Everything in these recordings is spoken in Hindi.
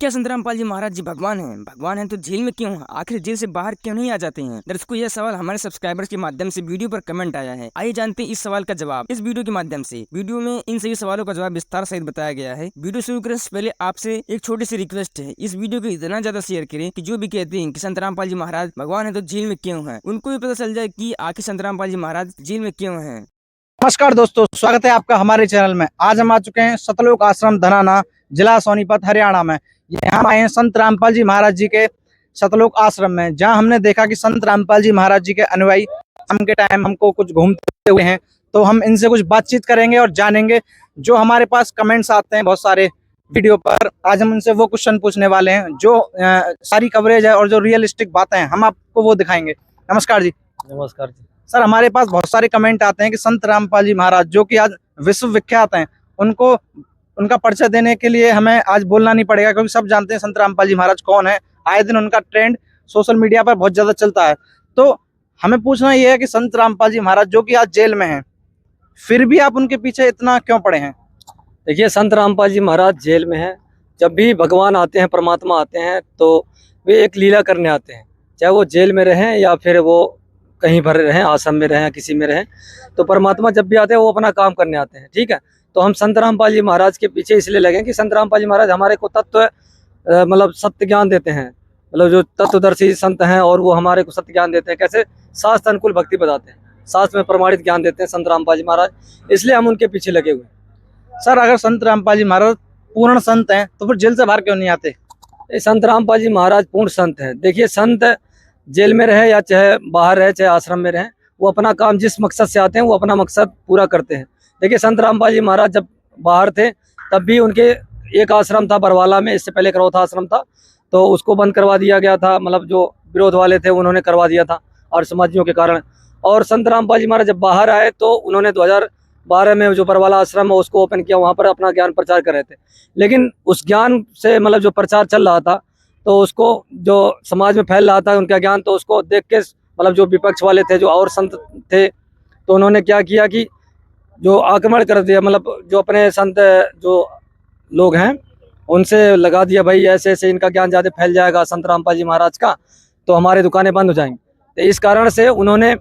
क्या संत रामपाल जी महाराज जी भगवान हैं? भगवान हैं तो जेल में क्यों हैं? आखिर जेल से बाहर क्यों नहीं आ जाते हैं? दर्शकों, यह सवाल हमारे सब्सक्राइबर्स के माध्यम से वीडियो पर कमेंट आया है। आइए जानते हैं इस सवाल का जवाब इस वीडियो के माध्यम से। वीडियो में इन सभी सवालों का जवाब विस्तार सहित बताया गया है। वीडियो शुरू करने से पहले आपसे एक छोटी सी रिक्वेस्ट है, इस वीडियो को इतना ज्यादा शेयर करें कि जो भी कहते हैं कि संत रामपाल जी महाराज भगवान है तो जेल में क्यों है, उनको भी पता चल जाए कि आखिर संत रामपाल जी महाराज जेल में क्यों है। नमस्कार दोस्तों, स्वागत है आपका हमारे चैनल में। आज हम आ चुके हैं सतलोक आश्रम धनाना, जिला सोनीपत, हरियाणा में। यहाँ हम आए हैं संत रामपाल जी महाराज जी के सतलोक आश्रम में, जहाँ हमने देखा कि संत रामपाल जी महाराज जी के अनुयायी शाम के टाइम हमको कुछ घूमते हुए हैं। तो हम इनसे कुछ बातचीत करेंगे और जानेंगे जो हमारे पास कमेंट्स आते हैं बहुत सारे वीडियो पर। आज हम उनसे वो क्वेश्चन पूछने वाले हैं जो सारी कवरेज है और जो रियलिस्टिक बातें हैं हम आपको वो दिखाएंगे। नमस्कार जी। नमस्कार जी। सर, हमारे पास बहुत सारे कमेंट आते हैं कि संत रामपाल जी महाराज जो कि आज विश्व विख्यात हैं, उनको उनका परिचय देने के लिए हमें आज बोलना नहीं पड़ेगा, क्योंकि सब जानते हैं संत रामपाल जी महाराज कौन है। आए दिन उनका ट्रेंड सोशल मीडिया पर बहुत ज्यादा चलता है। तो हमें पूछना यह है कि संत रामपाल जी महाराज जो कि आज जेल में हैं, फिर भी आप उनके पीछे इतना क्यों पड़े हैं? देखिए, संत रामपाल जी महाराज जेल में हैं। जब भी भगवान आते हैं, परमात्मा आते हैं, तो वे एक लीला करने आते हैं। चाहे वो जेल में रहें या फिर वो कहीं पर रहें, आश्रम में रहें या किसी में रहें, तो परमात्मा जब भी आते हैं वो अपना काम करने आते हैं। ठीक है, तो हम संत रामपाल जी महाराज के पीछे इसलिए लगे कि संत रामपाल जी महाराज हमारे को तत्व मतलब सत्य ज्ञान देते हैं। मतलब जो तत्वदर्शी संत हैं और वो हमारे को सत्य ज्ञान देते हैं। कैसे? शास्त्र अनुकूल भक्ति बताते हैं, शास्त्र में प्रमाणित ज्ञान देते हैं संत रामपाल जी महाराज, इसलिए हम उनके पीछे लगे हुए हैं। सर, अगर संत रामपाल जी महाराज पूर्ण संत हैं तो फिर जेल से बाहर क्यों नहीं आते? संत रामपाल जी महाराज पूर्ण संत हैं। देखिए, संत जेल में रहे या चाहे बाहर रहे, चाहे आश्रम में रहे, वो अपना काम जिस मकसद से आते हैं वो अपना मकसद पूरा करते हैं। देखिए, संत रामपाल जी महाराज जब बाहर थे तब भी उनके एक आश्रम था बरवाला में, इससे पहले करौथा आश्रम था, तो उसको बंद करवा दिया गया था। मतलब जो विरोध वाले थे उन्होंने करवा दिया था और समाजियों के कारण। और संत रामपाल जी महाराज जब बाहर आए तो उन्होंने 2012 में जो बरवाला आश्रम है उसको ओपन किया, वहाँ पर अपना ज्ञान प्रचार कर रहे थे। लेकिन उस ज्ञान से मतलब जो प्रचार चल रहा था, तो उसको जो समाज में फैल रहा था उनका ज्ञान, तो उसको देख के मतलब जो विपक्ष वाले थे, जो और संत थे, तो उन्होंने क्या किया कि जो आक्रमण कर दिया। मतलब जो अपने संत जो लोग हैं उनसे लगा दिया, भाई ऐसे ऐसे इनका ज्ञान ज़्यादा फैल जाएगा संत रामपाल जी महाराज का, तो हमारी दुकानें बंद हो जाएंगी। तो इस कारण से उन्होंने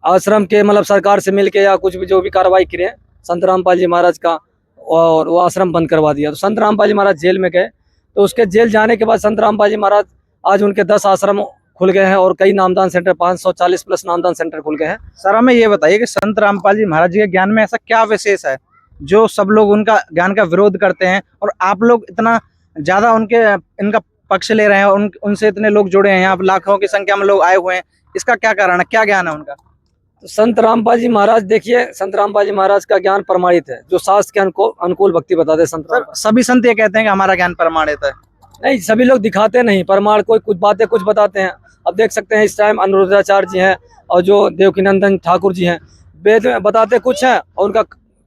आश्रम के मतलब सरकार से मिलके या कुछ भी जो भी कार्रवाई की संत रामपाल जी महाराज का, और वो आश्रम बंद करवा दिया। तो संत रामपाल जी महाराज जेल में गए, तो उसके जेल जाने के बाद संत रामपाल जी महाराज आज उनके 10 आश्रम खुल गए हैं और कई नामदान सेंटर, 540 प्लस नामदान सेंटर खुल गए हैं। सर, हमें ये बताइए कि संत रामपाल जी महाराज जी के ज्ञान में ऐसा क्या विशेष है जो सब लोग उनका ज्ञान का विरोध करते हैं और आप लोग इतना ज्यादा इनका पक्ष ले रहे हैं और उनसे इतने लोग जुड़े हैं, यहाँ लाखों की संख्या में लोग आए हुए हैं? इसका क्या कारण है, क्या ज्ञान है उनका? तो संत रामपाल जी महाराज, देखिए, संत रामपाल जी महाराज का ज्ञान प्रमाणित है, जो शास्त्र के अनुकूल भक्ति बताते हैं संत रामपाल। सभी संत ये कहते हैं कि हमारा ज्ञान प्रमाणित है। नहीं, सभी लोग दिखाते नहीं प्रमाण, कोई कुछ बातें कुछ बताते हैं। अब देख सकते हैं इस टाइम अनुरुद्धाचार्य जी हैं और जो देवकीनंदन ठाकुर जी हैं, वेद में बताते कुछ है और उनका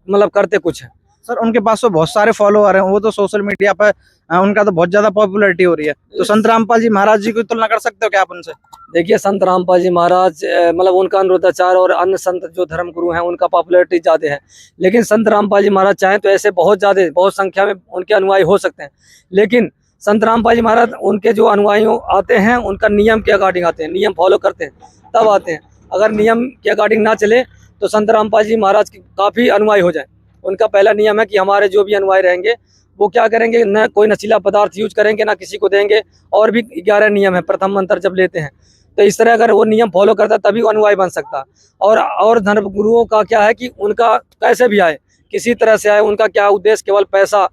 मतलब करते कुछ है। सर, उनके पास तो बहुत सारे फॉलोअर हैं, वो तो सोशल मीडिया पर उनका तो बहुत ज्यादा पॉपुलैरिटी हो रही है। तो संत रामपाल जी महाराज जी की तुलना कर सकते हो क्या आप उनसे? देखिए, संत रामपाल जी महाराज मतलब उनका अनुरुद्धाचार्य और अन्य संत जो धर्म गुरु हैं उनका पॉपुलैरिटी ज़्यादा है। लेकिन संत रामपाल जी महाराज चाहें तो ऐसे बहुत ज़्यादा बहुत संख्या में उनके अनुयायी हो सकते हैं। लेकिन संत रामपाल जी महाराज, उनके जो अनुयायी आते हैं उनका नियम के अकॉर्डिंग आते हैं, नियम फॉलो करते हैं तब आते हैं। अगर नियम के अकॉर्डिंग ना चले तो संत रामपाल जी महाराज के काफ़ी अनुयायी हो जाए। उनका पहला नियम है कि हमारे जो भी अनुयायी रहेंगे वो क्या करेंगे, न कोई नशीला पदार्थ यूज करेंगे, ना किसी को देंगे। और भी 11 नियम है प्रथम मंत्र जब लेते हैं, तो इस तरह अगर वो नियम फॉलो करता है तभी वो अनुयायी बन सकता। और धर्म गुरुओं का क्या है कि उनका कैसे भी आए, किसी तरह से आए, उनका क्या उद्देश्य केवल पैसा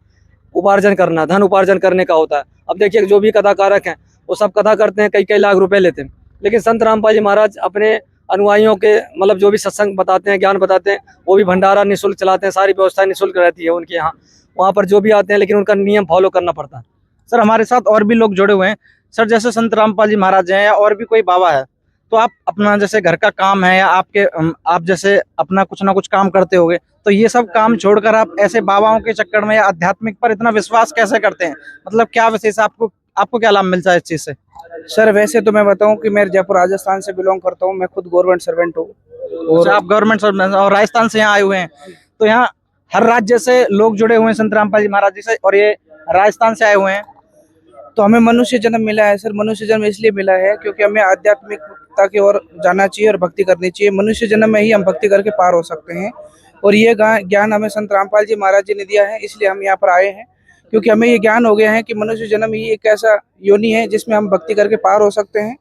उपार्जन करना, धन उपार्जन करने का होता है। अब देखिए, जो भी कथाकारक हैं वो सब कथा करते हैं, कई कई लाख रुपए लेते हैं। लेकिन संत रामपाल जी महाराज अपने अनुयायियों के मतलब जो भी सत्संग बताते हैं, ज्ञान बताते हैं, वो भी भंडारा निःशुल्क चलाते हैं, सारी व्यवस्था निःशुल्क रहती है उनके यहाँ, वहाँ पर जो भी आते हैं, लेकिन उनका नियम फॉलो करना पड़ता है। सर, हमारे साथ और भी लोग जुड़े हुए हैं। सर, जैसे संत रामपाल जी महाराज हैं या और भी कोई बाबा है, तो आप अपना जैसे घर का काम है या आप जैसे अपना कुछ ना कुछ काम करते होगे, तो ये सब काम छोड़कर आप ऐसे बाबाओं के चक्कर में या आध्यात्मिक पर इतना विश्वास कैसे करते हैं? मतलब क्या विशेष आपको क्या लाभ मिलता है इस चीज से? सर, वैसे तो मैं बताऊं कि मैं जयपुर राजस्थान से बिलोंग करता हूं। मैं खुद गवर्नमेंट सर्वेंट हूं। और आप गवर्नमेंट सर्वेंट और राजस्थान से यहाँ आए हुए हैं, तो यहाँ हर राज्य से लोग जुड़े हुए हैं संत रामपाल जी महाराज जी से, और ये राजस्थान से आए हुए हैं। तो हमें मनुष्य जन्म मिला है सर। मनुष्य जन्म इसलिए मिला है क्योंकि हमें आध्यात्मिकता की ओर जाना चाहिए और भक्ति करनी चाहिए। मनुष्य जन्म में ही हम भक्ति करके पार हो सकते हैं, और ये ज्ञान हमें संत रामपाल जी महाराज जी ने दिया है। इसलिए हम यहाँ पर आए हैं, क्योंकि हमें ये ज्ञान हो गया है कि मनुष्य जन्म ही एक ऐसा योनि है जिसमें हम भक्ति करके पार हो सकते हैं।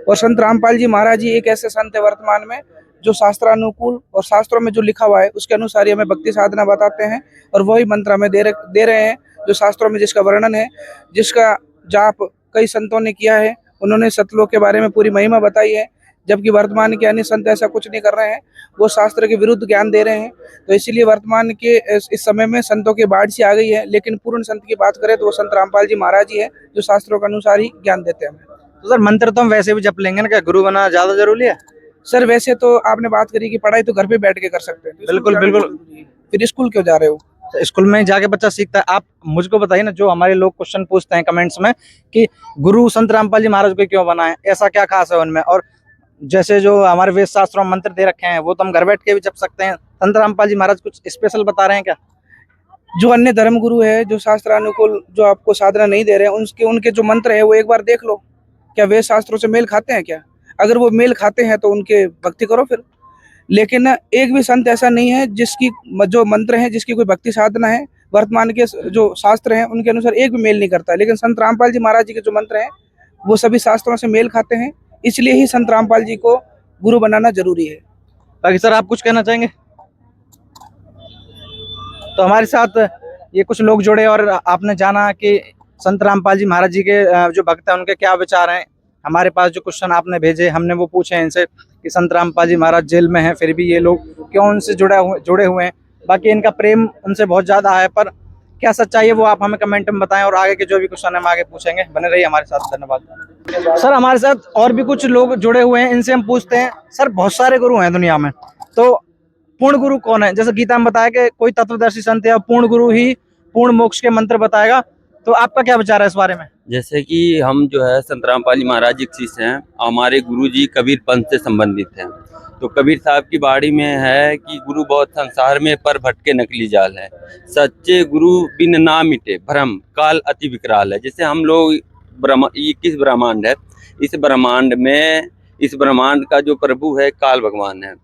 और संत रामपाल जी महाराज जी एक ऐसे संत है वर्तमान में जो शास्त्रानुकूल और शास्त्रों में जो लिखा हुआ है उसके अनुसार ही हमें भक्ति साधना बताते हैं, और वही मंत्र हमें दे रहे हैं जो शास्त्रों में जिसका वर्णन है, जिसका जाप कई संतों ने किया है। उन्होंने सतलोक के बारे में पूरी महिमा बताई है, जबकि वर्तमान के अन्य संत ऐसा कुछ नहीं कर रहे हैं, वो शास्त्र के विरुद्ध ज्ञान दे रहे हैं। तो इसीलिए वर्तमान के इस समय में संतों की बाढ़ सी आ गई है, लेकिन पूर्ण संत की बात करें तो वो संत रामपाल जी महाराज जी है जो शास्त्रों के अनुसार ही ज्ञान देते हैं। तो सर मंत्र तो हम वैसे भी जप लेंगे ना, क्या गुरु बनना ज्यादा जरूरी है? सर वैसे तो आपने बात करी कि पढ़ाई तो घर पे बैठ के कर सकते हैं, बिल्कुल बिल्कुल। फिर स्कूल क्यों जा रहे हो? स्कूल में जाके बच्चा सीखता है। आप मुझको बताइए ना, जो हमारे लोग क्वेश्चन पूछते हैं कमेंट्स में कि गुरु संत रामपाल जी महाराज को क्यों बनाए, ऐसा क्या खास है उनमें? और जैसे जो हमारे वेद शास्त्रों में मंत्र दे रखे हैं वो तो हम घर बैठ के भी जप सकते हैं, संत रामपाल जी महाराज कुछ स्पेशल बता रहे हैं क्या? जो अन्य धर्म गुरु है, जो शास्त्रानुकूल जो आपको साधना नहीं दे रहे हैं, उनके जो मंत्र है वो एक बार देख लो, क्या वेद शास्त्रों से मेल खाते हैं क्या? अगर वो मेल खाते हैं तो उनके भक्ति करो फिर। लेकिन एक भी संत ऐसा नहीं है जिसकी जो मंत्र है जिसकी कोई भक्ति साधना है वर्तमान के जो शास्त्र हैं उनके अनुसार एक भी मेल नहीं करता है। लेकिन संत रामपाल जी महाराज जी के जो मंत्र हैं वो सभी शास्त्रों से मेल खाते हैं, इसलिए ही संत रामपाल जी को गुरु बनाना जरूरी है। बाकी सर आप कुछ कहना चाहेंगे? तो हमारे साथ ये कुछ लोग जुड़े और आपने जाना कि संत रामपाल जी महाराज जी के जो भक्त हैं उनके क्या विचार हैं। हमारे पास जो क्वेश्चन आपने भेजे हमने वो पूछे हैं इनसे कि संत रामपाल जी महाराज जेल में हैं फिर भी ये लोग क्यों उनसे जुड़े हुए हैं। बाकी इनका प्रेम उनसे बहुत ज़्यादा है, पर क्या सच्चाई है वो आप हमें कमेंट में बताएं, और आगे के जो भी क्वेश्चन है हम आगे पूछेंगे। बने रहिए हमारे साथ, धन्यवाद। सर हमारे साथ और भी कुछ लोग जुड़े हुए हैं, इनसे हम पूछते हैं। सर बहुत सारे गुरु हैं दुनिया में, तो पूर्ण गुरु कौन है? जैसे गीता में बताया कि कोई तत्वदर्शी संत या पूर्ण गुरु ही पूर्ण मोक्ष के मंत्र बताएगा, तो आपका क्या विचार है इस बारे में? जैसे कि हम जो है संत रामपाल जी महाराज जी के शिष्य हैं, हमारे गुरु जी कबीर पंथ से संबंधित हैं। तो कबीर साहब की बाड़ी में है कि गुरु बहुत संसार में पर भटके नकली जाल है, सच्चे गुरु बिन ना मिटे भ्रम काल अति विकराल है। जैसे हम लोग ये किस ब्रह्मांड है, इस ब्रह्मांड का जो प्रभु है काल भगवान है,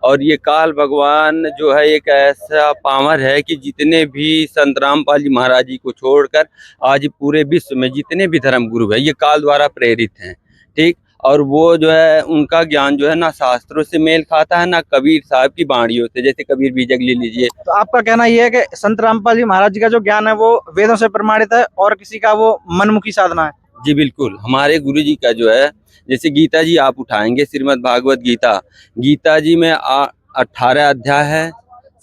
और ये काल भगवान जो है एक ऐसा पावर है कि जितने भी संत रामपाल जी महाराज जी को छोड़कर आज पूरे विश्व में जितने भी धर्म गुरु है ये काल द्वारा प्रेरित हैं, ठीक। और वो जो है उनका ज्ञान जो है ना शास्त्रों से मेल खाता है ना कबीर साहब की बाणियों से। जैसे कबीर बीजक ले लीजिए। तो आपका कहना यह है कि संत रामपाल जी महाराज जी का जो ज्ञान है वो वेदों से प्रमाणित है और किसी का वो मनमुखी साधना है? जी बिल्कुल, हमारे गुरु जी का जो है, जैसे गीता जी आप उठाएंगे, श्रीमद् भागवत गीता जी में 18 अध्याय है,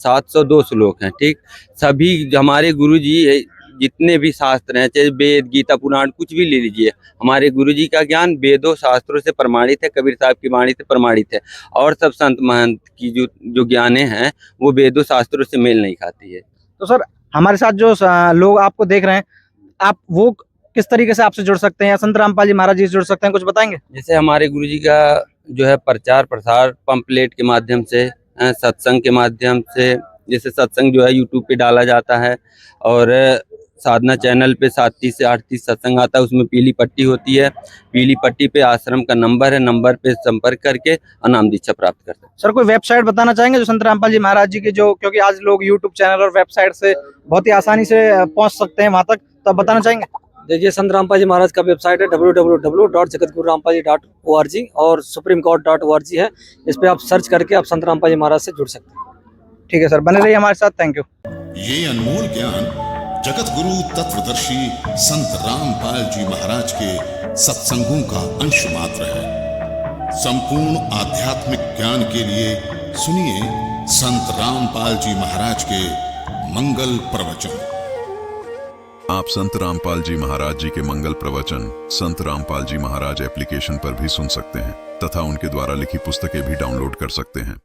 702 श्लोक हैं, ठीक। सभी हमारे गुरु जी जितने भी शास्त्र हैं, चाहे वेद गीता पुराण कुछ भी ले लीजिए, हमारे गुरु जी का ज्ञान वेदों शास्त्रों से प्रमाणित है, कबीर साहब की वाणी से प्रमाणित है। और सब संत महंत की जो ज्ञाने हैं वो वेदों शास्त्रों से मेल नहीं खाती है। तो सर हमारे साथ जो लोग आपको देख रहे हैं, आप वो किस तरीके से आपसे जुड़ सकते हैं या संत रामपाल जी महाराज जी से जुड़ सकते हैं, कुछ बताएंगे? जैसे हमारे गुरु जी का जो है प्रचार प्रसार पंपलेट के माध्यम से, सत्संग के माध्यम से, जैसे सत्संग जो है यूट्यूब पे डाला जाता है, और साधना चैनल पे 7:30 से 8:30 सत्संग आता है, उसमें पीली पट्टी होती है, पीली पट्टी पे आश्रम का नंबर है, नंबर पे संपर्क करके अनाम दीक्षा प्राप्त कर सकते हैं। सर कोई वेबसाइट बताना चाहेंगे जो संत रामपाल जी महाराज जी की, जो क्योंकि आज लोग यूट्यूब चैनल और वेबसाइट से बहुत ही आसानी से पहुंच सकते हैं वहां तक, तो आप बताना चाहेंगे? देखिए संत रामपाल जी महाराज का वेबसाइट है www.jagatgururampalji.org और supremecourt.org है। इस पे आप सर्च करके आप संत रामपाल जी महाराज से जुड़ सकते हैं। ठीक है सर, बने रहिए हमारे साथ, थैंक यू। ये अनमोल ज्ञान जगत गुरु तत्वदर्शी संत रामपाल जी महाराज के सत्संगों का अंश मात्र है। संपूर्ण आध्यात्मिक ज्ञान के लिए सुनिए संत रामपाल जी महाराज के मंगल प्रवचन। आप संत रामपाल जी महाराज जी के मंगल प्रवचन संत रामपाल जी महाराज एप्लीकेशन पर भी सुन सकते हैं तथा उनके द्वारा लिखी पुस्तकें भी डाउनलोड कर सकते हैं।